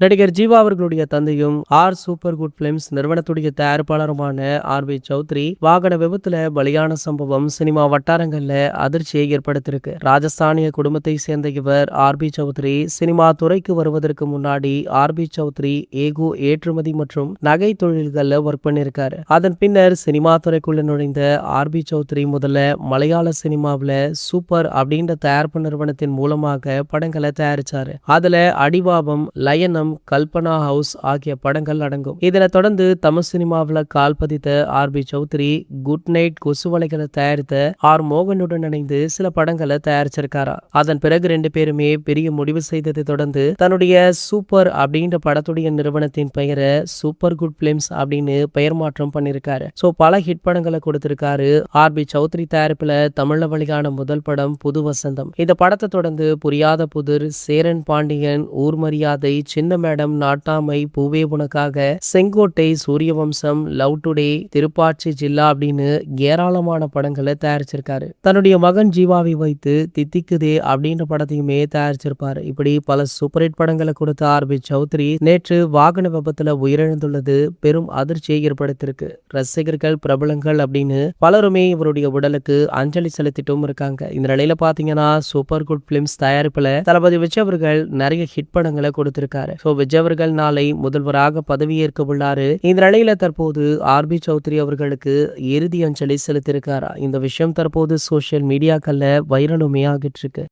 நடிகர் ஜீவா அவர்களுடைய தந்தையும் ஆர் சூப்பர் குட் பிலிம்ஸ் நிறுவனத்துடைய தயாரிப்பாளருமான ஆர்.பி. சௌத்ரி வாகன விபத்துல பலியான சம்பவம் சினிமா வட்டாரங்கள்ல அதிர்ச்சியை ஏற்படுத்தியிருக்கு. ராஜஸ்தானிய குடும்பத்தை சேர்ந்த இவர் ஆர்.பி. சௌத்ரி சினிமா துறைக்கு வருவதற்கு முன்னாடி ஆர்.பி. சௌத்ரி ஏகோ ஏற்றுமதி மற்றும் நகை தொழில்கள்ல ஒர்க் பண்ணியிருக்காரு. அதன் பின்னர் சினிமா துறைக்குள்ள நுழைந்த ஆர்.பி. சௌத்ரி முதல்ல மலையாள சினிமாவில சூப்பர் அப்படின்ற தயாரிப்பு நிறுவனத்தின் மூலமாக படங்களை தயாரிச்சாரு. அதுல அடிவாபம், லயனம், கல்பனா ஹவுஸ் ஆகிய படங்கள் அடங்கும். இதனை தொடர்ந்து தமிழ் சினிமாவில் கால் பதித்த ஆர்.பி. சௌத்ரி குட் நைட் கொசுவலைகளை தயாரித்த ஆர் மோகனுடன் இணைந்து சில படங்களை தயாரிச்சிருக்காரா. அதன் பிறகு ரெண்டு பேருமே பெரிய முடிவு செய்ததை தொடர்ந்து தன்னுடைய சூப்பர் அப்படின்ற படத்துடைய நிறுவனத்தின் பெயரை சூப்பர் குட் பிலிம்ஸ் அப்படின்னு பெயர் மாற்றம் பண்ணிருக்காரு. சோ பல ஹிட் படங்களை கொடுத்திருக்காரு. ஆர்.பி. சௌத்ரி தயாரிப்புல தமிழ்ல வெளியான முதல் படம் புது வசந்தம். இந்த படத்தை தொடர்ந்து புரியாத புதிர், சேரன் பாண்டியன், ஊர் மரியாதை, சின்ன மேடம், நாட்டாமை, பூவே உனக்காக, செங்கோட்டை, சூரியவம்சம், லவ் டுடே, திருப்பாச்சி ஜில்லா அப்படின்னு ஏராளமான படங்களை தயாரிச்சிருக்காரு. தன்னுடைய மகன் ஜீவாவை வைத்து தித்திக்குதே அப்படின்ற படத்தையுமே தயாரிச்சிருப்பாரு. இப்படி பல சூப்பர் ஹிட் படங்களை கொடுத்த ஆர்.பி. சௌத்ரி நேற்று வாகன விபத்துல உயிரிழந்துள்ளது பெரும் அதிர்ச்சியை ஏற்படுத்தியிருக்கு. ரசிகர்கள், பிரபலங்கள் அப்படின்னு பலருமே இவருடைய உடலுக்கு அஞ்சலி செலுத்திட்டும் இருக்காங்க. இந்த நிலையில பாத்தீங்கன்னா சூப்பர் குட் பிலிம்ஸ் தயாரிப்புல தளபதி விஜய் அவர்கள் நிறைய ஹிட் படங்களை கொடுத்திருக்காரு. விஜய் அவர்கள் நாளை முதல்வராக பதவியேற்க உள்ளாரு. இந்த நிலையில தற்போது ஆர்.பி. சௌத்ரி அவர்களுக்கு இறுதி அஞ்சலி செலுத்தியிருக்காரா. இந்த விஷயம் தற்போது சோசியல் மீடியாக்கள்ல வைரலுமே ஆகிட்டு இருக்கு.